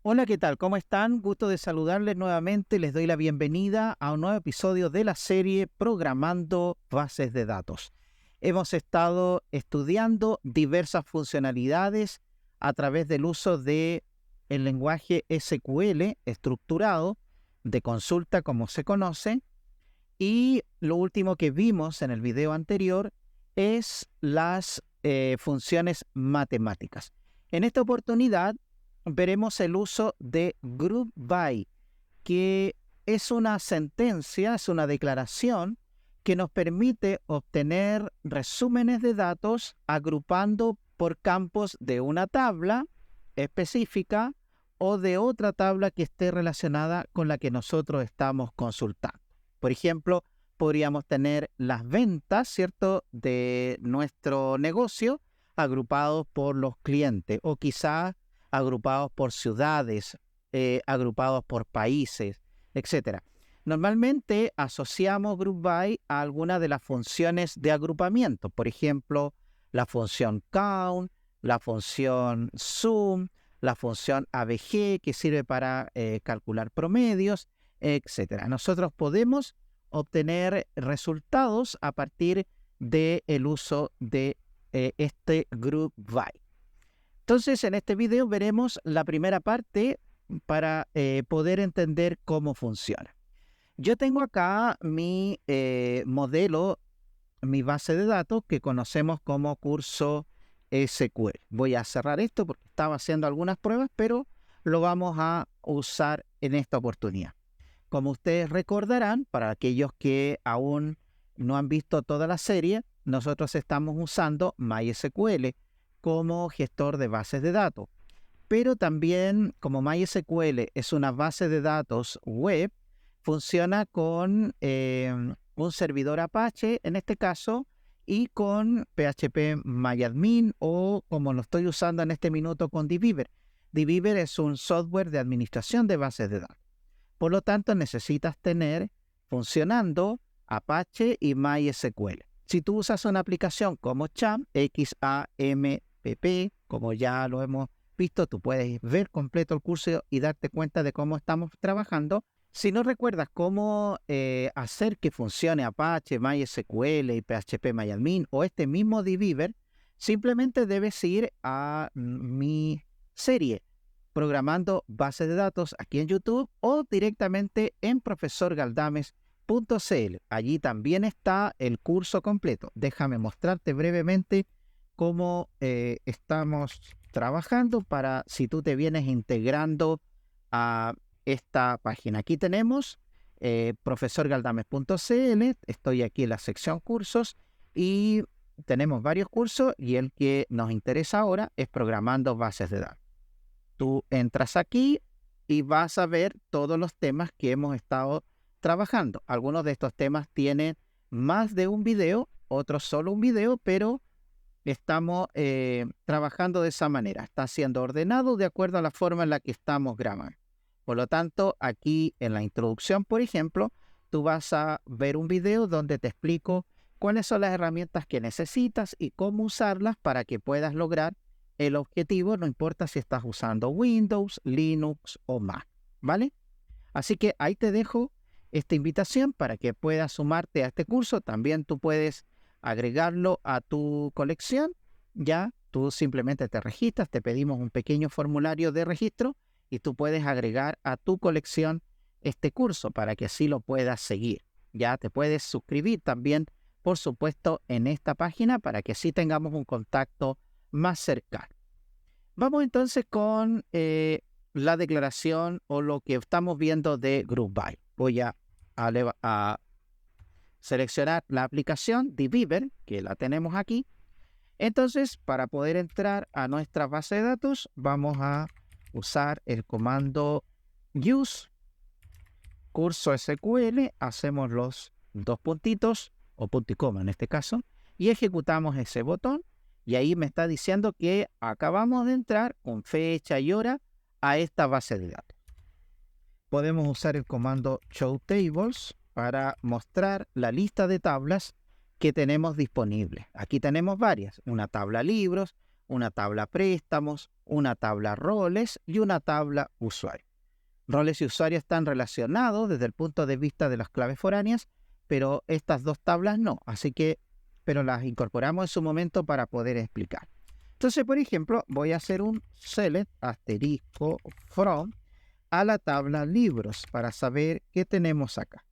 Hola, ¿qué tal? ¿Cómo están? Gusto de saludarles nuevamente. Les doy la bienvenida a un nuevo episodio de la serie Programando Bases de Datos. Hemos estado estudiando diversas funcionalidades a través del uso de el lenguaje SQL estructurado de consulta, como se conoce, y lo último que vimos en el video anterior es las funciones matemáticas. En esta oportunidad veremos el uso de group by, que es una sentencia, es una declaración que nos permite obtener resúmenes de datos agrupando por campos de una tabla específica o de otra tabla que esté relacionada con la que nosotros estamos consultando. Por ejemplo, podríamos tener las ventas, ¿cierto?, de nuestro negocio agrupados por los clientes o quizás agrupados por ciudades, agrupados por países, etcétera. Normalmente asociamos group by a alguna de las funciones de agrupamiento, por ejemplo, la función count, la función sum, la función ABG que sirve para calcular promedios, etcétera. Nosotros podemos obtener resultados a partir del uso de este group by. Entonces, en este video veremos la primera parte para poder entender cómo funciona. Yo tengo acá mi modelo, mi base de datos que conocemos como curso SQL. Voy a cerrar esto porque estaba haciendo algunas pruebas, pero lo vamos a usar en esta oportunidad. Como ustedes recordarán, para aquellos que aún no han visto toda la serie, nosotros estamos usando MySQL como gestor de bases de datos. Pero también, como MySQL es una base de datos web, funciona con un servidor Apache, en este caso, y con PHP-MyAdmin o como lo estoy usando en este minuto con dbeaver. dbeaver es un software de administración de bases de datos. Por lo tanto, necesitas tener funcionando Apache y MySQL. Si tú usas una aplicación como XAMPP, XAMPP, como ya lo hemos visto, tú puedes ver completo el curso y darte cuenta de cómo estamos trabajando. Si no recuerdas cómo hacer que funcione Apache, MySQL y PHP-MyAdmin o este mismo dbeaver, simplemente debes ir a mi serie Programando Bases de Datos aquí en YouTube o directamente en profesorgaldames.cl. Allí también está el curso completo. Déjame mostrarte brevemente cómo estamos trabajando para si tú te vienes integrando a esta página. Aquí tenemos profesorgaldames.cl. Estoy aquí en la sección cursos y tenemos varios cursos y el que nos interesa ahora es Programando Bases de Datos. Tú entras aquí y vas a ver todos los temas que hemos estado trabajando. Algunos de estos temas tienen más de un video, otros solo un video, pero estamos trabajando de esa manera. Está siendo ordenado de acuerdo a la forma en la que estamos grabando. Por lo tanto, aquí en la introducción, por ejemplo, tú vas a ver un video donde te explico cuáles son las herramientas que necesitas y cómo usarlas para que puedas lograr el objetivo, no importa si estás usando Windows, Linux o Mac, ¿vale? Así que ahí te dejo esta invitación para que puedas sumarte a este curso. También tú puedes agregarlo a tu colección. Ya, tú simplemente te registras, te pedimos un pequeño formulario de registro y tú puedes agregar a tu colección este curso para que así lo puedas seguir. Ya te puedes suscribir también, por supuesto, en esta página para que así tengamos un contacto más cercano. Vamos entonces con la declaración o lo que estamos viendo de Group By. Voy a seleccionar la aplicación dbeaver, que la tenemos aquí. Entonces, para poder entrar a nuestra base de datos, vamos a usar el comando use curso SQL, hacemos los dos puntitos, o punto y coma en este caso, y ejecutamos ese botón, y ahí me está diciendo que acabamos de entrar con fecha y hora a esta base de datos. Podemos usar el comando show tables para mostrar la lista de tablas que tenemos disponibles. Aquí tenemos varias, una tabla libros, una tabla préstamos, una tabla roles y una tabla usuario. Roles y usuario están relacionados desde el punto de vista de las claves foráneas, pero estas dos tablas no, pero las incorporamos en su momento para poder explicar. Entonces, por ejemplo, voy a hacer un select asterisco from a la tabla libros para saber qué tenemos acá.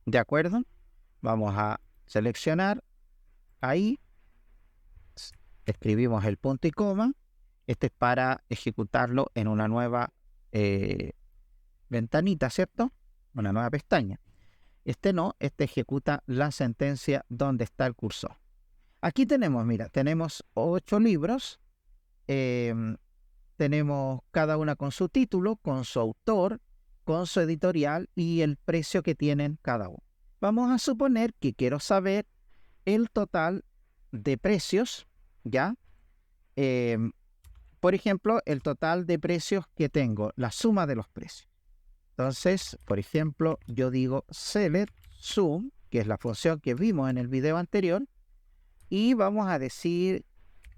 ¿De acuerdo? Vamos a seleccionar ahí, escribimos el punto y coma. Este es para ejecutarlo en una nueva ventanita, ¿cierto? Una nueva pestaña. Este no, este ejecuta la sentencia donde está el cursor. Aquí tenemos, mira, tenemos 8 libros. Tenemos cada una con su título, con su autor, con su editorial y el precio que tienen cada uno. Vamos a suponer que quiero saber el total de precios, ¿ya? Por ejemplo, el total de precios que tengo, la suma de los precios. Entonces, por ejemplo, yo digo select sum, que es la función que vimos en el video anterior, y vamos a decir,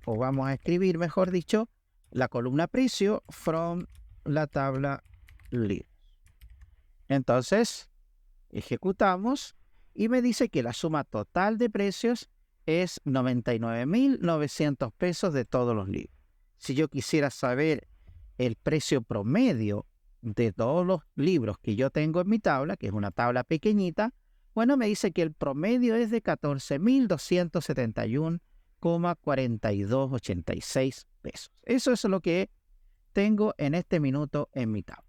o vamos a escribir, mejor dicho, la columna precio from la tabla libros. Entonces, ejecutamos y me dice que la suma total de precios es 99.900 pesos de todos los libros. Si yo quisiera saber el precio promedio de todos los libros que yo tengo en mi tabla, que es una tabla pequeñita, bueno, me dice que el promedio es de 14.271,4286 pesos. Eso es lo que tengo en este minuto en mi tabla.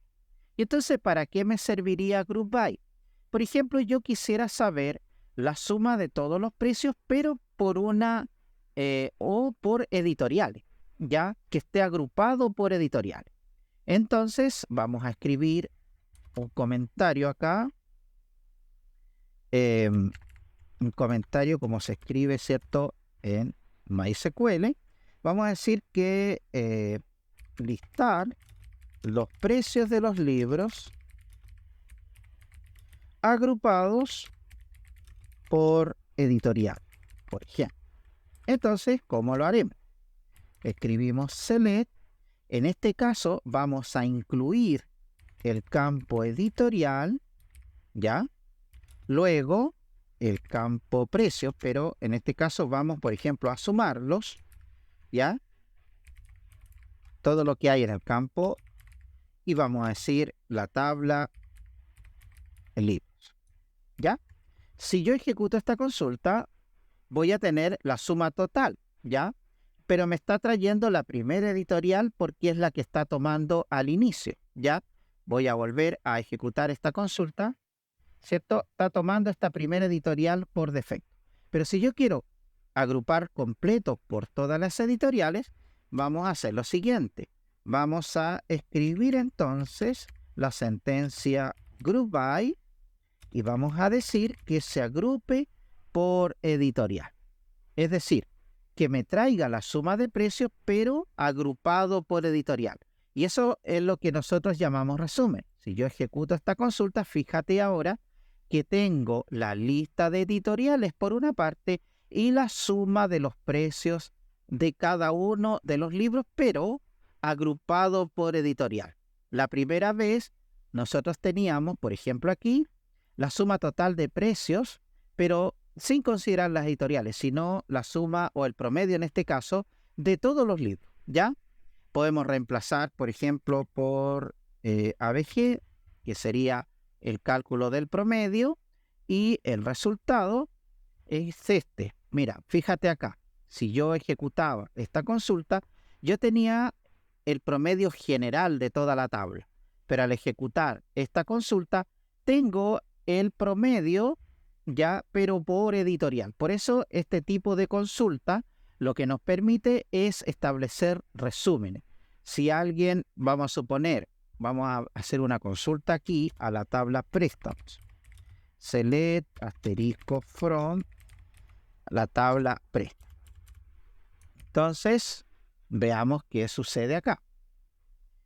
Y entonces, ¿para qué me serviría Group By? Por ejemplo, yo quisiera saber la suma de todos los precios, pero por o por editoriales, ya que esté agrupado por editoriales. Entonces, vamos a escribir un comentario acá. Un comentario como se escribe, ¿cierto?, en MySQL. Vamos a decir que listar los precios de los libros agrupados por editorial, por ejemplo. Entonces, ¿cómo lo haremos? Escribimos select. En este caso, vamos a incluir el campo editorial, ¿ya? Luego, el campo precio, pero en este caso vamos, por ejemplo, a sumarlos, ¿ya? Todo lo que hay en el campo y vamos a decir la tabla libros, ¿ya? Si yo ejecuto esta consulta, voy a tener la suma total, ¿ya? Pero me está trayendo la primera editorial porque es la que está tomando al inicio, ¿ya? Voy a volver a ejecutar esta consulta, ¿cierto? Está tomando esta primera editorial por defecto. Pero si yo quiero agrupar completo por todas las editoriales, vamos a hacer lo siguiente. Vamos a escribir entonces la sentencia group by y vamos a decir que se agrupe por editorial. Es decir, que me traiga la suma de precios, pero agrupado por editorial. Y eso es lo que nosotros llamamos resumen. Si yo ejecuto esta consulta, fíjate ahora que tengo la lista de editoriales por una parte y la suma de los precios de cada uno de los libros, pero agrupado por editorial. La primera vez nosotros teníamos, por ejemplo aquí, la suma total de precios, pero sin considerar las editoriales, sino la suma o el promedio en este caso de todos los libros, ¿ya? Podemos reemplazar, por ejemplo, por ABG, que sería el cálculo del promedio, y el resultado es este. Mira, fíjate acá, si yo ejecutaba esta consulta, yo tenía el promedio general de toda la tabla, pero al ejecutar esta consulta, tengo el promedio ya, pero por editorial. Por eso este tipo de consulta lo que nos permite es establecer resúmenes. Si alguien, vamos a suponer, vamos a hacer una consulta aquí a la tabla préstamos. Select asterisco from la tabla préstamos. Entonces, veamos qué sucede acá.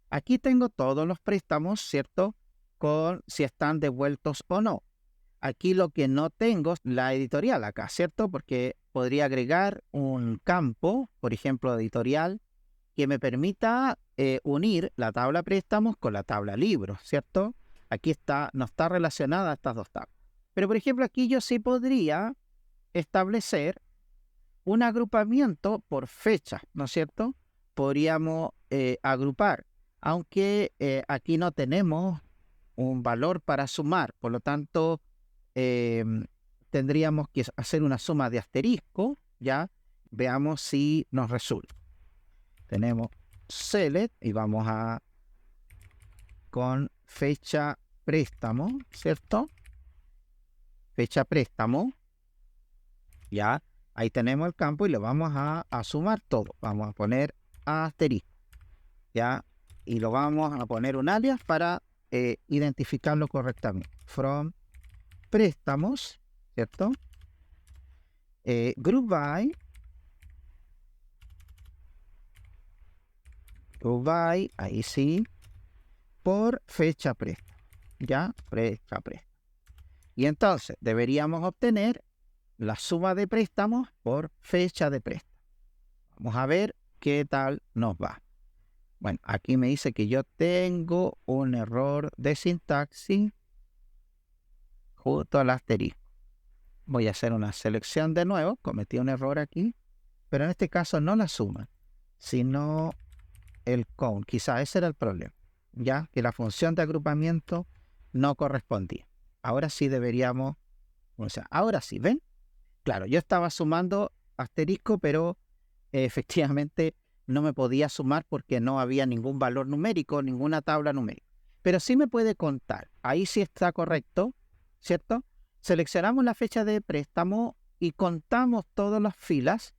Aquí tengo todos los préstamos, ¿cierto? Con si están devueltos o no. Aquí lo que no tengo es la editorial acá, ¿cierto? Porque podría agregar un campo, por ejemplo, editorial, que me permita unir la tabla préstamos con la tabla libros, ¿cierto? Aquí no está relacionada estas dos tablas. Pero, por ejemplo, aquí yo sí podría establecer un agrupamiento por fecha, ¿no es cierto? Podríamos agrupar, aunque aquí no tenemos un valor para sumar, por lo tanto, tendríamos que hacer una suma de asterisco, ¿ya? Veamos si nos resulta. Tenemos select y vamos con fecha préstamo, ¿cierto? Fecha préstamo, ya. Ahí tenemos el campo y le vamos a sumar todo. Vamos a poner asterisco, ¿ya? Y lo vamos a poner un alias para identificarlo correctamente. From préstamos, ¿cierto? Group by, ahí sí, por fecha préstamo, ¿ya? Fecha préstamo. Y entonces deberíamos obtener la suma de préstamos por fecha de préstamo. Vamos a ver qué tal nos va. Bueno, aquí me dice que yo tengo un error de sintaxis justo al asterisco. Voy a hacer una selección de nuevo. Cometí un error aquí, pero en este caso no la suma, sino el count. Quizá ese era el problema, ya que la función de agrupamiento no correspondía. Ahora sí deberíamos, o sea, ahora sí, ¿ven? Claro, yo estaba sumando asterisco, pero efectivamente no me podía sumar porque no había ningún valor numérico, ninguna tabla numérica. Pero sí me puede contar. Ahí sí está correcto, ¿cierto? Seleccionamos la fecha de préstamo y contamos todas las filas.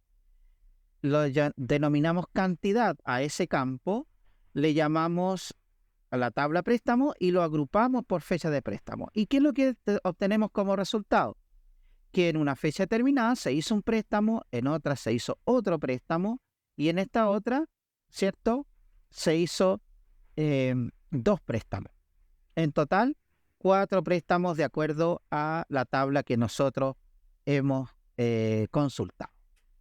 Denominamos cantidad a ese campo, le llamamos a la tabla préstamo y lo agrupamos por fecha de préstamo. ¿Y qué es lo que obtenemos como resultado? Que en una fecha determinada se hizo un préstamo, en otra se hizo otro préstamo y en esta otra, ¿cierto? Se hizo 2 préstamos. En total, 4 préstamos de acuerdo a la tabla que nosotros hemos consultado,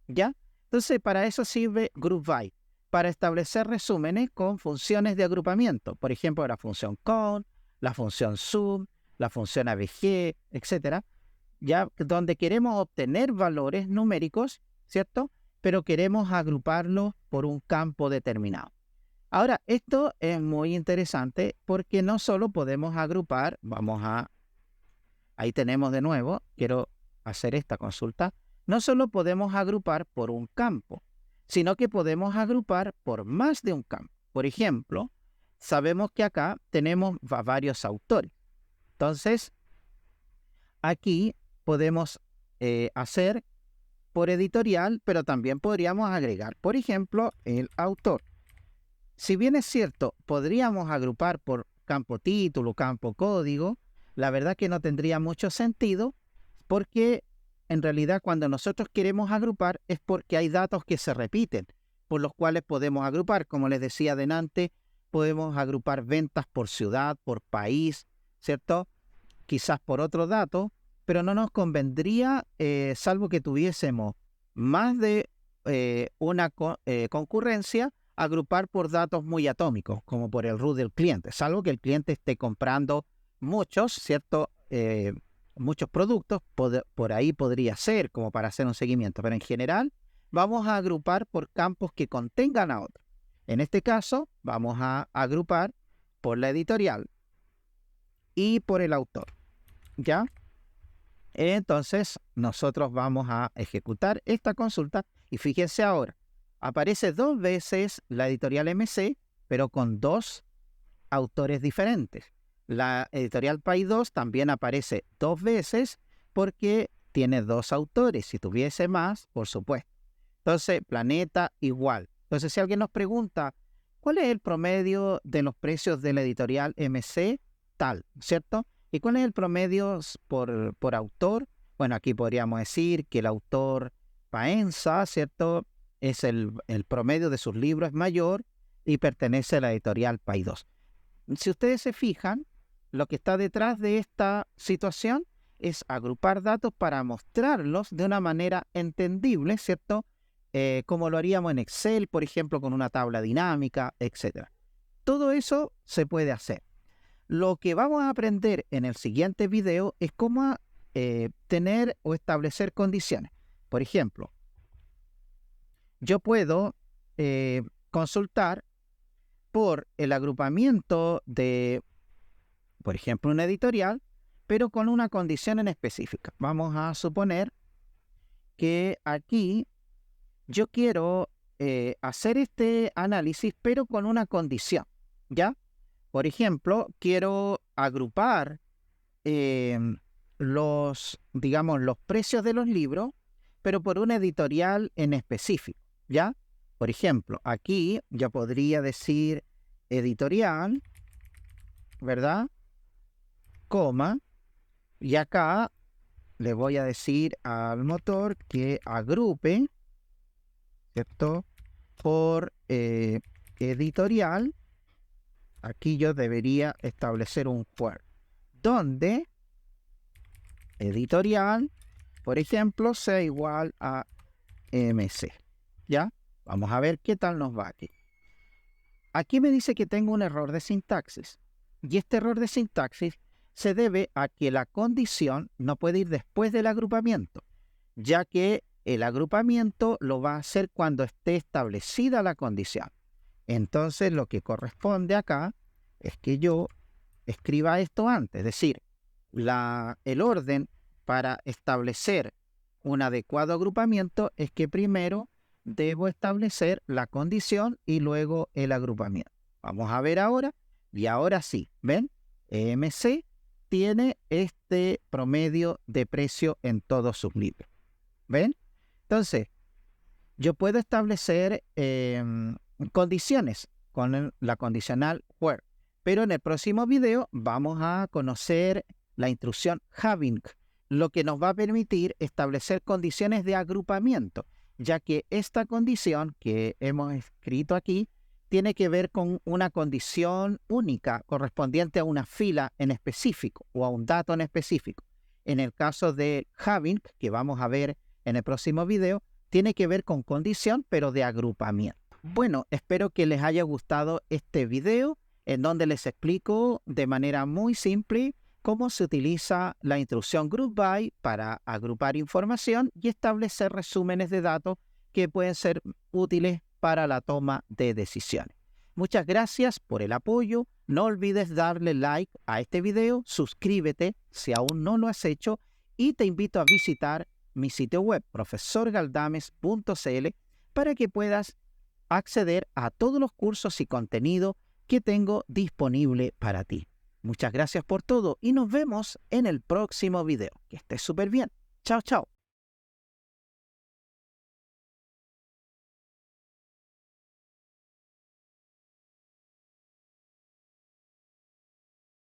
¿ya? Entonces, para eso sirve Group By, para establecer resúmenes con funciones de agrupamiento. Por ejemplo, la función count, la función sum, la función ABG, etcétera, ya donde queremos obtener valores numéricos, ¿cierto? Pero queremos agruparlos por un campo determinado. Ahora, esto es muy interesante porque no solo podemos agrupar, ahí tenemos de nuevo, quiero hacer esta consulta, no solo podemos agrupar por un campo, sino que podemos agrupar por más de un campo. Por ejemplo, sabemos que acá tenemos varios autores. Entonces, aquí podemos hacer por editorial, pero también podríamos agregar, por ejemplo, el autor. Si bien es cierto, podríamos agrupar por campo título, campo código, la verdad que no tendría mucho sentido porque en realidad cuando nosotros queremos agrupar es porque hay datos que se repiten, por los cuales podemos agrupar. Como les decía adelante, podemos agrupar ventas por ciudad, por país, ¿cierto? Quizás por otro dato, pero no nos convendría, salvo que tuviésemos más de una concurrencia, agrupar por datos muy atómicos, como por el root del cliente, salvo que el cliente esté comprando muchos, ¿cierto? Muchos productos, por ahí podría ser como para hacer un seguimiento, pero en general vamos a agrupar por campos que contengan a otros. En este caso, vamos a agrupar por la editorial y por el autor, ¿ya? Entonces, nosotros vamos a ejecutar esta consulta y fíjense ahora, aparece 2 veces la editorial MC, pero con 2 autores diferentes. La editorial País 2 también aparece 2 veces porque tiene 2 autores. Si tuviese más, por supuesto. Entonces, Planeta igual. Entonces, si alguien nos pregunta, ¿cuál es el promedio de los precios de la editorial MC? Tal, ¿cierto? ¿Y cuál es el promedio por autor? Bueno, aquí podríamos decir que el autor Paenza, ¿cierto? Es el promedio de sus libros es mayor y pertenece a la editorial País 2. Si ustedes se fijan, lo que está detrás de esta situación es agrupar datos para mostrarlos de una manera entendible, ¿cierto? como lo haríamos en Excel, por ejemplo, con una tabla dinámica, etc. Todo eso se puede hacer. Lo que vamos a aprender en el siguiente video es cómo tener o establecer condiciones. Por ejemplo, yo puedo consultar por el agrupamiento de, por ejemplo, una editorial, pero con una condición en específica. Vamos a suponer que aquí yo quiero hacer este análisis, pero con una condición, ¿ya? Por ejemplo, quiero agrupar los precios de los libros, pero por una editorial en específico, ¿ya? Por ejemplo, aquí yo podría decir editorial, ¿verdad? Coma, y acá le voy a decir al motor que agrupe, ¿cierto? Por editorial. Aquí yo debería establecer un for, donde editorial, por ejemplo, sea igual a MC, ¿ya? Vamos a ver qué tal nos va aquí. Aquí me dice que tengo un error de sintaxis, y este error de sintaxis se debe a que la condición no puede ir después del agrupamiento, ya que el agrupamiento lo va a hacer cuando esté establecida la condición. Entonces, lo que corresponde acá es que yo escriba esto antes, es decir, el orden para establecer un adecuado agrupamiento es que primero debo establecer la condición y luego el agrupamiento. Vamos a ver ahora, y ahora sí, ¿ven? EMC tiene este promedio de precio en todos sus libros. ¿Ven? Entonces, yo puedo establecer condiciones con la condicional where, pero en el próximo video vamos a conocer la instrucción having, lo que nos va a permitir establecer condiciones de agrupamiento, ya que esta condición que hemos escrito aquí tiene que ver con una condición única correspondiente a una fila en específico o a un dato en específico. En el caso de having, que vamos a ver en el próximo video, tiene que ver con condición, pero de agrupamiento. Bueno, espero que les haya gustado este video, en donde les explico de manera muy simple cómo se utiliza la instrucción group by para agrupar información y establecer resúmenes de datos que pueden ser útiles para la toma de decisiones. Muchas gracias por el apoyo. No olvides darle like a este video, suscríbete si aún no lo has hecho y te invito a visitar mi sitio web profesorgaldames.cl para que puedas acceder a todos los cursos y contenido que tengo disponible para ti. Muchas gracias por todo y nos vemos en el próximo video. Que estés súper bien. Chao, chao.